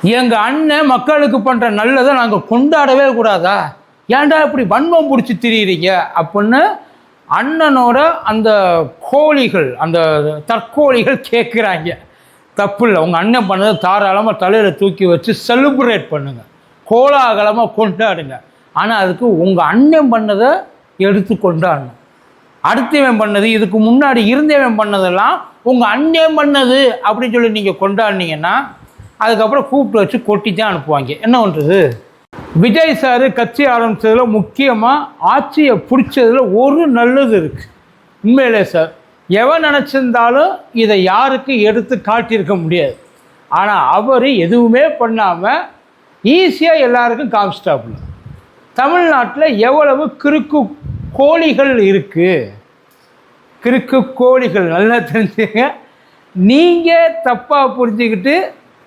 எங்கள் அண்ணன் மக்களுக்கு பண்ணுற நல்லதை நாங்கள் கொண்டாடவே கூடாதா? ஏன்டா இப்படி வன்மம் பிடிச்சி திரியிறீங்க அப்படின்னு அண்ணனோட அந்த கோழிகள், அந்த தற்கோழிகள் கேட்குறாங்க. தப்பு இல்லை, உங்கள் அண்ணன் பண்ணதை தாராளமாக தலையில் தூக்கி வச்சு செலிப்ரேட் பண்ணுங்கள், கோலாகலமாக கொண்டாடுங்க. ஆனால் அதுக்கு உங்கள் அண்ணன் பண்ணதை எடுத்து கொண்டாடணும். அடுத்தவன் பண்ணது, இதுக்கு முன்னாடி இருந்தவன் பண்ணதெல்லாம் உங்கள் அண்ணன் பண்ணது அப்படின்னு சொல்லி நீங்கள் கொண்டாடினீங்கன்னா அதுக்கப்புறம் கூப்பிட்டு வச்சு கொட்டி தான் அனுப்புவாங்க. என்ன பண்ணுறது? விஜய் சார் கட்சி ஆரம்பித்ததில் முக்கியமாக ஆட்சியை பிடிச்சதில் ஒரு நல்லது இருக்குது. உண்மையிலே சார், எவன் நினச்சிருந்தாலும் இதை யாருக்கு எடுத்து காட்டியிருக்க முடியாது. ஆனால் அவர் எதுவுமே பண்ணாமல் ஈஸியாக எல்லாருக்கும் காமிச்சிட்டாப்புல. தமிழ்நாட்டில் எவ்வளவு கிறுக்கு கோழிகள் இருக்குது, கிறுக்கு கோழிகள் நல்லா தெரிஞ்சுங்க. நீங்கள் தப்பாக புரிஞ்சுக்கிட்டு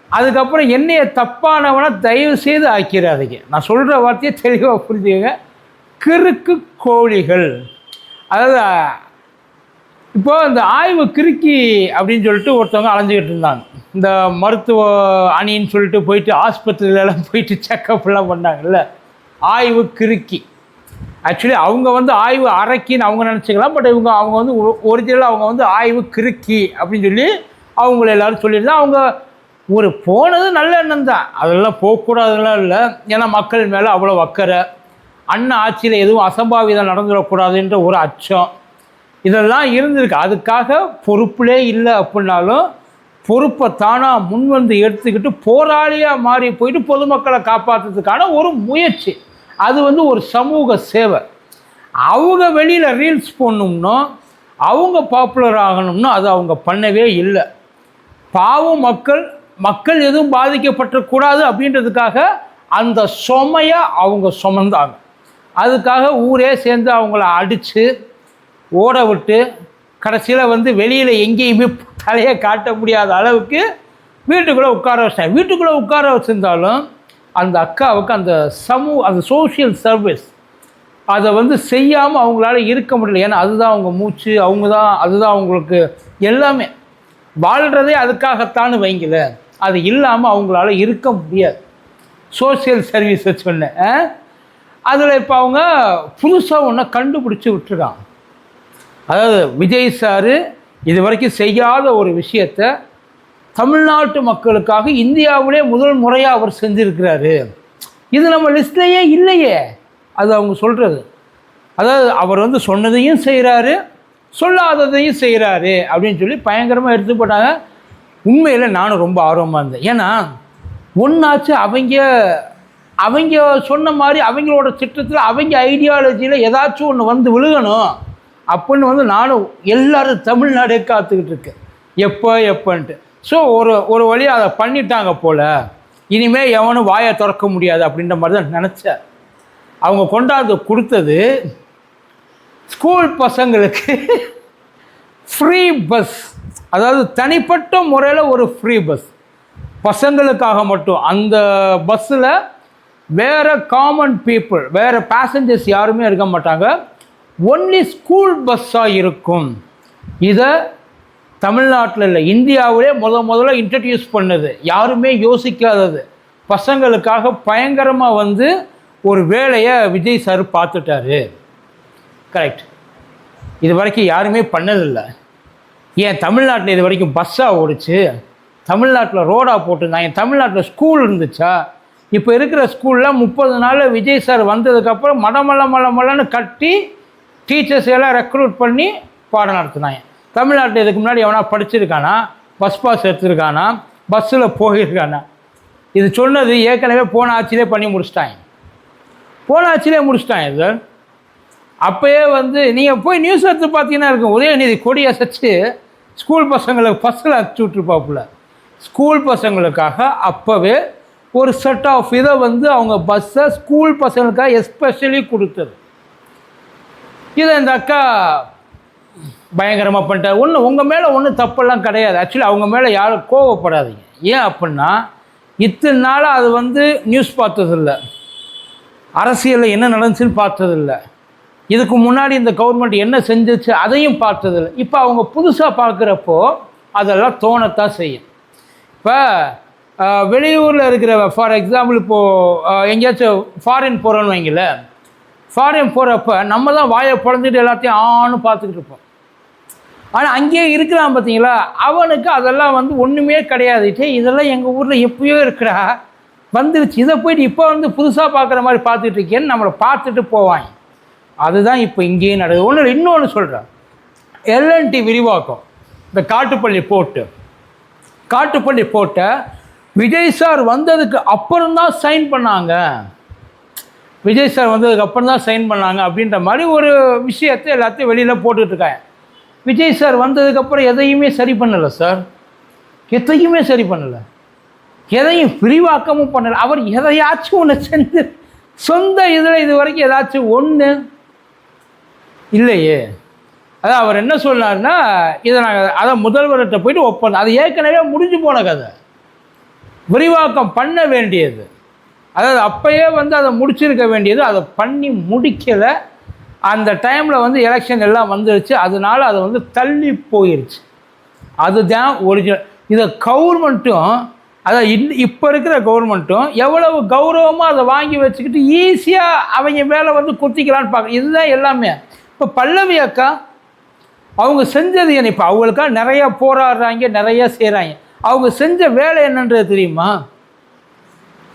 அதுக்கப்புறம் என்னைய தப்பானவனை தயவு செய்து ஆக்கிறாதீங்க. நான் சொல்கிற வார்த்தையை தெளிவாக புரிஞ்சுக்கங்க. கிறுக்கு கோழிகள், அதாவது இப்போ இந்த ஆய்வு கிறுக்கி அப்படின்னு சொல்லிட்டு ஒருத்தவங்க அலைஞ்சிக்கிட்டு இருந்தாங்க. இந்த மருத்துவ அணின்னு சொல்லிட்டு போயிட்டு ஆஸ்பத்திரியிலலாம் போயிட்டு செக்கப்லாம் பண்ணாங்கல்ல, ஆய்வு கிறுக்கி. ஆக்சுவலி அவங்க வந்து ஆய்வு அரைக்கின்னு அவங்க நினச்சிக்கலாம். பட் அவங்க வந்து ஒரிஜினலாக அவங்க வந்து ஆய்வு கிறுக்கி அப்படின்னு சொல்லி அவங்கள எல்லோரும் சொல்லியிருந்தாங்க. அவங்க ஒரு போனது நல்ல எண்ணம் தான், அதெல்லாம் போகக்கூடாதுலாம் இல்லை. ஏன்னா மக்கள் மேலே அவ்வளோ அக்கறை, அண்ணன் ஆட்சியில் எதுவும் அசம்பாவிதம் நடந்துடக்கூடாதுன்ற ஒரு அச்சம், இதெல்லாம் இருந்திருக்கு. அதுக்காக பொறுப்பிலே இல்லை அப்படின்னாலும் பொறுப்பை தானாக முன் வந்து எடுத்துக்கிட்டு போராளியாக மாறி போயிட்டு பொதுமக்களை காப்பாற்றுறதுக்கான ஒரு முயற்சி. அது வந்து ஒரு சமூக சேவை. அவங்க வெளியில் ரீல்ஸ் போடணும்னோ அவங்க பாப்புலர் ஆகணும்னோ அது அவங்க பண்ணவே இல்லை. பாவம் மக்கள் எதுவும் பாதிக்கப்பட்டக்கூடாது அப்படின்றதுக்காக அந்த சுமையை அவங்க சுமந்தாங்க. அதுக்காக ஊரே சேர்ந்து அவங்கள அடித்து ஓட விட்டு கடைசியில் வந்து வெளியில் எங்கேயுமே தலையை காட்ட முடியாத அளவுக்கு வீட்டுக்குள்ளே உட்கார வச்சாங்க. வீட்டுக்குள்ளே உட்கார வச்சுருந்தாலும் அந்த அக்காவுக்கு அந்த சோஷியல் சர்வீஸ் அதை வந்து செய்யாமல் அவங்களால இருக்க முடியல. ஏன்னா அதுதான் அவங்க மூச்சு, அதுதான் அவங்களுக்கு எல்லாமே. வாழ்கிறதே அதுக்காகத்தான்னு வைங்கல, அது இல்லாமல் அவங்களால இருக்க முடியாது. சோசியல் சர்வீஸை சொன்னேன். அதில் இப்போ அவங்க புதுசாக ஒன்றை கண்டுபிடிச்சி விட்டுருக்காங்க. அதாவது விஜய் சார் இது வரைக்கும் செய்யாத ஒரு விஷயத்தை தமிழ்நாட்டு மக்களுக்காக இந்தியாவிலே முதல் முறையாக அவர் செஞ்சுருக்கிறாரு. இது நம்ம லிஸ்ட்லேயே இல்லையே, அது அவங்க சொல்கிறது. அதாவது அவர் வந்து சொன்னதையும் செய்கிறாரு, சொல்லாததையும் செய்கிறாரு அப்படின்னு சொல்லி பயங்கரமாக எடுத்து போட்டாங்க. உண்மையில் நானும் ரொம்ப ஆர்வமாக இருந்தேன். ஏன்னா ஒன்றாச்சு அவங்க சொன்ன மாதிரி அவங்களோட திட்டத்தில் அவங்க ஐடியாலஜியில் ஏதாச்சும் ஒன்று வந்து விழுகணும் அப்படின்னு வந்து நானும் எல்லோரும் தமிழ்நாடே காத்துக்கிட்டு இருக்கேன் எப்போன்ட்டு. ஸோ ஒரு வழியாக அதை பண்ணிட்டாங்க போல், இனிமேல் எவனும் வாயை திறக்க முடியாது அப்படின்ற மாதிரி தான் நினச்சேன். அவங்க கொண்டாந்து கொடுத்தது ஸ்கூல் பசங்களுக்கு ஃப்ரீ பஸ், அதாவது தனிப்பட்ட முறையில் ஒரு ஃப்ரீ பஸ் பசங்களுக்காக மட்டும். அந்த பஸ்ஸில் வேறு காமன் பீப்புள், வேறு பேசஞ்சர்ஸ் யாருமே இருக்க மாட்டாங்க, ஒன்லி ஸ்கூல் பஸ்ஸாக இருக்கும். இதை தமிழ்நாட்டில் இல்லை, இந்தியாவிலே முதல்ல இன்ட்ரடியூஸ் பண்ணது, யாருமே யோசிக்காதது. பசங்களுக்காக பயங்கரமாக வந்து ஒரு வேலையை விஜய் சார் பார்த்துட்டாரு. கரெக்ட், இது வரைக்கும் யாருமே பண்ணதில்லை. ஏன் தமிழ்நாட்டில் இது வரைக்கும் பஸ்ஸாக ஓடிச்சு, தமிழ்நாட்டில் ரோடாக போட்டிருந்தாங்க, தமிழ்நாட்டில் ஸ்கூல் இருந்துச்சா? இப்போ இருக்கிற ஸ்கூலில் 30 நாளில் விஜய் சார் வந்ததுக்கப்புறம் மலன்னு கட்டி டீச்சர்ஸ் எல்லாம் ரெக்ரூட் பண்ணி பாடம் நடத்துனாங்க. தமிழ்நாட்டில் இதுக்கு முன்னாடி எவனா படிச்சிருக்கானா, பஸ் பாஸ் எடுத்துருக்கானா, பஸ்ஸில் போயிருக்கானா? இது சொன்னது ஏற்கனவே போன ஆட்சியிலே பண்ணி முடிச்சிட்டாங்க. இது அப்போயே வந்து நீங்கள் போய் நியூஸ் எடுத்து பார்த்தீங்கன்னா இருக்கும், உதயநிதி கொடி அசைச்சு ஸ்கூல் பசங்களுக்கு பஸ்ஸில் அனுப்பிச்சி விட்ருப்பாப்புல. ஸ்கூல் பசங்களுக்காக அப்போவே ஒரு செட் ஆஃப் இதை வந்து அவங்க பஸ்ஸை ஸ்கூல் பசங்களுக்காக எஸ்பெஷலி கொடுத்தது. இதை இந்த அக்கா பயங்கரமாக பண்ணிட்டார். உங்கள் மேலே ஒன்றும் தப்பெல்லாம் கிடையாது. ஆக்சுவலி அவங்க மேலே யாரும் கோவப்படாதீங்க. ஏன் அப்படின்னா இத்தனை நாளாக அது வந்து நியூஸ் பார்த்ததில்ல, அரசியலில் என்ன நடந்துச்சுன்னு பார்த்ததில்ல, இதுக்கு முன்னாடி இந்த கவர்மெண்ட் என்ன செஞ்சிச்சு அதையும் பார்த்ததில்லை. இப்போ அவங்க புதுசாக பார்க்குறப்போ அதெல்லாம் தோணத்தான் செய்யும். இப்போ வெளியூரில் இருக்கிற ஃபார் எக்ஸாம்பிள் இப்போது எங்கேயாச்சும் ஃபாரின் போகிறோன்னு வைங்கள, ஃபாரின் போகிறப்ப நம்ம தான் வாயை பிறந்துட்டு எல்லாத்தையும் ஆன்னு பார்த்துக்கிட்டு இருப்போம். ஆனால் அங்கேயே இருக்கிறான் பார்த்தீங்களா, அவனுக்கு அதெல்லாம் வந்து ஒன்றுமே கிடையாது. இதெல்லாம் எங்கள் ஊரில் எப்பயோ இருக்கிறா வந்துருச்சு, இதை போயிட்டு இப்போ வந்து புதுசாக பார்க்குற மாதிரி பார்த்துட்டு இருக்கேன்னு நம்மளை பார்த்துட்டு போவாங்க. அதுதான் இப்போ இங்கேயும் நடக்குது. ஒன்று இன்னொன்று சொல்கிறேன், எல்என்டி விரிவாக்கம், இந்த காட்டுப்பள்ளி போட்ட விஜய் சார் வந்ததுக்கு அப்புறம்தான் சைன் பண்ணாங்க, அப்படின்ற மாதிரி ஒரு விஷயத்தை எல்லாத்தையும் வெளியில் போட்டுட்ருக்காங்க. விஜய் சார் வந்ததுக்கப்புறம் எதையுமே சரி பண்ணலை சார், எதையும் விரிவாக்கமும் பண்ணலை. அவர் எதையாச்சும் ஒன்று செஞ்சு சொந்த இதில் இது வரைக்கும் ஏதாச்சும் ஒன்று இல்லையே. அதான் அவர் என்ன சொன்னார்னா, இதை நாங்கள் அதை முதல்வர்கிட்ட போயிட்டு ஒப்பந்தம், அது ஏற்கனவே முடிஞ்சு போன கதை, விரிவாக்கம் பண்ண வேண்டியது, அதாவது அப்போயே வந்து அதை முடிச்சிருக்க வேண்டியது, அதை பண்ணி முடிக்கலை. அந்த டைமில் வந்து எலெக்ஷன் எல்லாம் வந்துருச்சு, அதனால அதை வந்து தள்ளி போயிடுச்சு. அதுதான் ஒரிஜினல். இதை கவர்மெண்ட்டும், அதான் இப்போ இருக்கிற கவர்மெண்ட்டும் எவ்வளவு கௌரவமாக அதை வாங்கி வச்சுக்கிட்டு ஈஸியாக அவங்க மேலே வந்து குத்திக்கலான்னு பார்க்க, இதுதான் எல்லாமே. இப்போ பல்லவி அக்கா அவங்க செஞ்சது என்ன, இப்போ அவங்களுக்காக நிறையா போராடுறாங்க, நிறையா செய்கிறாங்க. அவங்க செஞ்ச வேலை என்னன்றது தெரியுமா?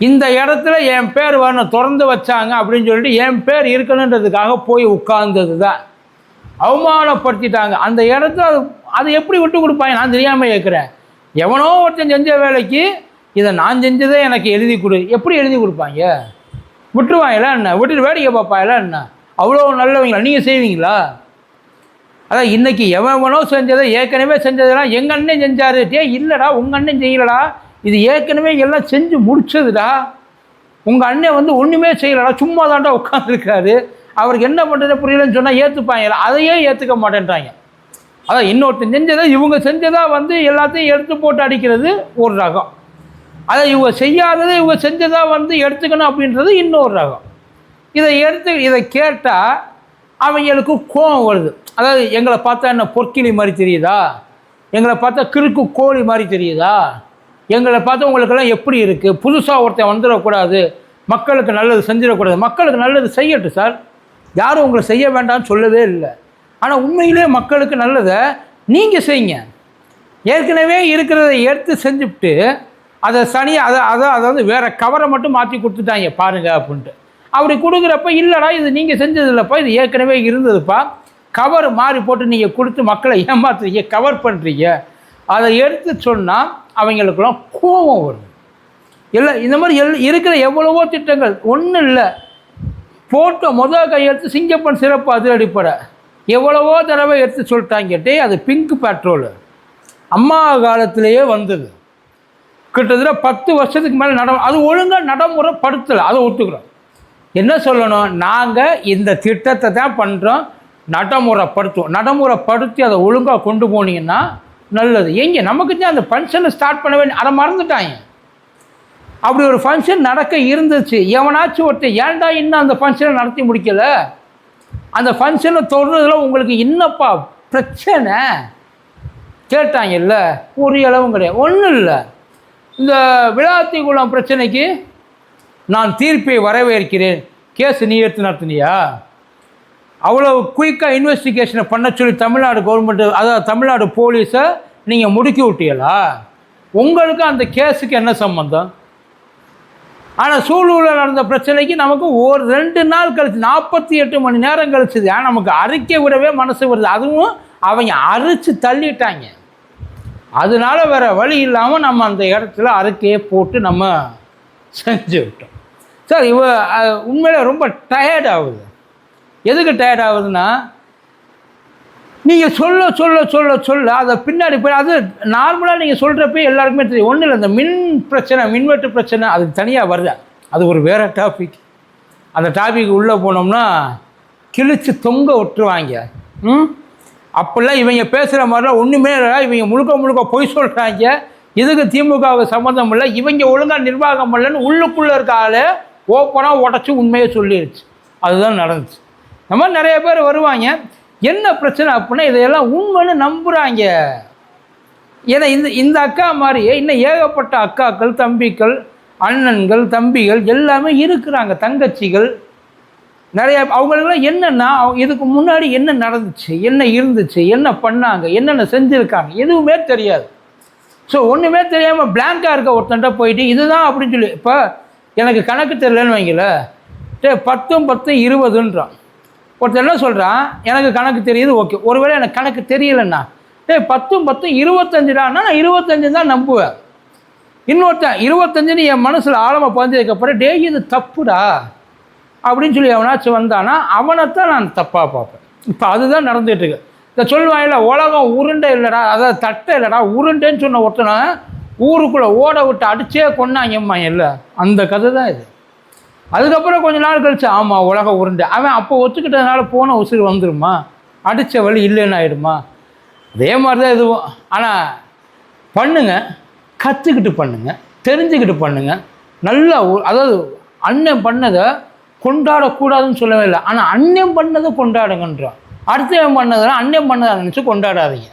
இந்த இடத்துல என் பேர் வரணும் திறந்து வச்சாங்க அப்படின்னு சொல்லிட்டு என் பேர் இருக்கணுன்றதுக்காக போய் உட்கார்ந்தது தான். அவமானப்படுத்திட்டாங்க அந்த இடத்துல. அது எப்படி விட்டு கொடுப்பாங்க? நான் தெரியாமல் கேட்குறேன். எவனோ ஒருத்தன் செஞ்ச வேலைக்கு இதை நான் செஞ்சதே எனக்கு எழுதி கொடு, எப்படி எழுதி கொடுப்பாங்க? விட்டுருவாங்களா என்ன? விட்டுட்டு வேடிக்கை பார்ப்பாங்களா என்ன? அவ்வளோ நல்லவங்களா? நீங்கள் செய்வீங்களா? அதான் இன்றைக்கி எவனோ செஞ்சதை, ஏற்கனவே செஞ்சதெல்லாம் எங்கள் அண்ணன் செஞ்சார், இல்லைடா உங்கள் அண்ணன் செய்யலடா, இது ஏற்கனவே எல்லாம் செஞ்சு முடிச்சதுடா, உங்கள் அண்ணன் வந்து ஒன்றுமே செய்யலடா, சும்மா தாண்டா உட்காந்துருக்காரு, அவருக்கு என்ன பண்ணுறது புரியலன்னு சொன்னால் ஏற்றுப்பாங்களா? அதையே ஏற்றுக்க மாட்டேன்றாங்க. அதான் இன்னொருத்தன் செஞ்சதை இவங்க செஞ்சதாக வந்து எல்லாத்தையும் எடுத்து போட்டு அடிக்கிறது ஒரு ரகம், அதை இவங்க செய்யாததை இவங்க செஞ்சதாக வந்து எடுத்துக்கணும் அப்படின்றது இன்னொரு ரகம். இதை கேட்டால் அவங்களுக்கு கோபம் வருது. அதாவது எங்களை பார்த்தா என்ன பொற்கிளி மாதிரி தெரியுதா, எங்களை பார்த்தா கிறுக்கு கோழி மாதிரி தெரியுதா, எங்களை பார்த்தா உங்களுக்கெல்லாம் எப்படி இருக்குது, புதுசாக ஒருத்தன் வந்துடக்கூடாது, மக்களுக்கு நல்லது செஞ்சிடக்கூடாது. மக்களுக்கு நல்லது செய்யட்டும் சார், யாரும் உங்களை செய்ய வேண்டாம்னு சொல்லவே இல்லை. ஆனால் உண்மையிலே மக்களுக்கு நல்லதை நீங்கள் செய்யுங்க. ஏற்கனவே இருக்கிறத எடுத்து செஞ்சுவிட்டு அதை அதை வந்து வேறு கவரை மட்டும் மாற்றி கொடுத்துட்டாங்க பாருங்க அப்படின்ட்டு. அப்படி கொடுக்குறப்ப இல்லைடா இது நீங்கள் செஞ்சது இல்லைப்பா, இது ஏற்கனவே இருந்ததுப்பா, கவர் மாறி போட்டு நீங்கள் கொடுத்து மக்களை ஏமாத்துறீங்க, கவர் பண்ணுறீங்க, அதை எடுத்து சொன்னால் அவங்களுக்கெல்லாம் கோபம் வரும். இல்லை இந்த மாதிரி இருக்கிற எவ்வளவோ திட்டங்கள் ஒன்றும் இல்லை, போட்டோ முதல் கையெழுத்து சிங்கப்பன் சிறப்பு அதிரடிப்படை எவ்வளவோ தடவை எடுத்து சொல்லிட்டாங்கிட்டே. அது பிங்க் பெட்ரோலு அம்மா காலத்திலேயே வந்தது, கிட்டத்தட்ட 10 வருஷத்துக்கு மேலே அது ஒழுங்காக நடைமுறைப்படுத்தலை, அதை ஒத்துக்கிறோம். என்ன சொல்லணும், நாங்கள் இந்த திட்டத்தை தான் பண்ணுறோம், நடைமுறைப்படுத்தி அதை ஒழுங்காக கொண்டு போனீங்கன்னா நல்லது. எங்கே நமக்கு தான் அந்த ஃபங்க்ஷனை ஸ்டார்ட் பண்ண வேண்டிய, அதை மறந்துட்டாங்க. அப்படி ஒரு ஃபங்க்ஷன் நடக்க இருந்துச்சு, எவனாச்சும் ஒருத்தர் ஏன்டா இன்னும் அந்த ஃபங்க்ஷனை நடத்தி முடிக்கலை, அந்த ஃபங்க்ஷனை தொடர்றதுல உங்களுக்கு என்னப்பா பிரச்சனை கேட்டாங்க. இல்லை ஒரு அளவும் கிடையாது, ஒன்றும் இல்லை. இந்த விளாத்திக்குளம் பிரச்சனைக்கு நான் தீர்ப்பை வரவேற்கிறேன், கேஸ் நீ எடுத்து நடத்தினியா? அவ்வளோ குயிக்காக இன்வெஸ்டிகேஷனை பண்ண சொல்லி தமிழ்நாடு கவர்மெண்ட்டு, அதாவது தமிழ்நாடு போலீஸை நீங்கள் முடுக்கி விட்டீங்களா? உங்களுக்கு அந்த கேஸுக்கு என்ன சம்பந்தம்? ஆனால் சூலூரில் நடந்த பிரச்சனைக்கு நமக்கு 2 நாள் கழிச்சு 48 மணி நேரம் கழிச்சுது. ஆனால் நமக்கு அறிக்கை விடவே மனசு வருது, அதுவும் அவங்க அரிச்சு தள்ளிட்டாங்க. அதனால வேறு வழி இல்லாமல் நம்ம அந்த இடத்துல அறிக்கையை போட்டு நம்ம செஞ்சு விட்டோம். சார் உண்மையிலே ரொம்ப டயர்ட் ஆகுது. எதுக்கு டயர்ட் ஆகுதுன்னா, நீங்கள் சொல்ல சொல்ல சொல்ல சொல்ல அதை பின்னாடி போய் அது நார்மலாக நீங்கள் சொல்கிறப்ப எல்லாருக்குமே தெரியும். ஒன்றும் இல்லை, இந்த மின்வெட்டு பிரச்சனை அதுக்கு தனியாக வருது, அது ஒரு வேறு டாபிக். அந்த டாபிக் உள்ளே போனோம்னா கிழிச்சு தொங்க விட்டுருவாங்க. அப்போல்லாம் இவங்க பேசுகிற மாதிரிலாம் ஒன்றுமே இல்லை, இவங்க முழுக்க பொய் சொல்கிறாங்க, இதுக்கு திமுகவுக்கு சம்மந்தம் இல்லை, இவங்க ஒழுங்காக நிர்வாகம் பண்ணலன்னு உள்ளுக்குள்ளே இருக்க ஆள் ஓப்பனாக உடச்சி உண்மையை சொல்லிடுச்சு. அதுதான் நடந்துச்சு. இந்த மாதிரி நிறைய பேர் வருவாங்க. என்ன பிரச்சனை அப்படின்னா, இதையெல்லாம் உண்மைன்னு நம்புகிறாங்க. ஏன்னா இந்த அக்கா மாதிரியே இன்னும் ஏகப்பட்ட அக்காக்கள், தம்பிகள், அண்ணன்கள், தம்பிகள் எல்லாமே இருக்கிறாங்க, தங்கச்சிகள் நிறைய. அவங்களுக்குலாம் என்னென்னா இதுக்கு முன்னாடி என்ன நடந்துச்சு, என்ன இருந்துச்சு, என்ன பண்ணாங்க, என்னென்ன செஞ்சுருக்காங்க எதுவுமே தெரியாது. ஸோ ஒன்றுமே தெரியாமல் பிளாங்காக இருக்க ஒருத்தன்ட்ட போயிட்டு இதுதான் அப்படின்னு சொல்லி, இப்போ எனக்கு கணக்கு தெரியலன்னு வைங்கள, 10 10 20ன்றான். ஒருத்தர் என்ன சொல்கிறான், எனக்கு கணக்கு தெரியுது, ஓகே. ஒருவேளை எனக்கு கணக்கு தெரியலைன்னா 10 10 25டான்னா நான் 25 தான் நம்புவேன். இன்னொருத்தன் 25ன்னு என் மனசில் ஆழமாக பதிஞ்சதுக்கப்புறம் இது தப்புடா அப்படின்னு சொல்லி அவனாச்சும் வந்தானா அவனைத்தான் நான் தப்பாக பார்ப்பேன். இப்போ அதுதான் நடந்துகிட்டு இருக்கு. இந்த சொல்லுவாங்கல்ல, உலகம் உருண்டை இல்லைடா, அதாவது தட்டை இல்லைடா உருண்டைன்னு சொன்ன ஒருத்தனை ஊருக்குள்ளே ஓட விட்டு அடிச்சே கொண்டாங்கம்மா இல்லை, அந்த கதை தான் இது. அதுக்கப்புறம் கொஞ்ச நாள் கழிச்சு ஆமாம் உலகம் உருண்டை, அவன் அப்போ ஒத்துக்கிட்டதுனால போன உசுறு வந்துடுமா, அடித்த வழி இல்லைன்னு ஆகிடுமா? அதே மாதிரி தான் இதுவும். ஆனால் பண்ணுங்க, கற்றுக்கிட்டு பண்ணுங்க, தெரிஞ்சுக்கிட்டு பண்ணுங்க. நல்லா அதாவது அண்ணன் பண்ணதை கொண்டாடக்கூடாதுன்னு சொல்லவே இல்லை, ஆனால் அண்ணன் பண்ணதை கொண்டாடுங்கன்றோம். அடுத்தவன் பண்ணதெல்லாம் அண்ணன் பண்ணதை நினச்சி கொண்டாடாதீங்க.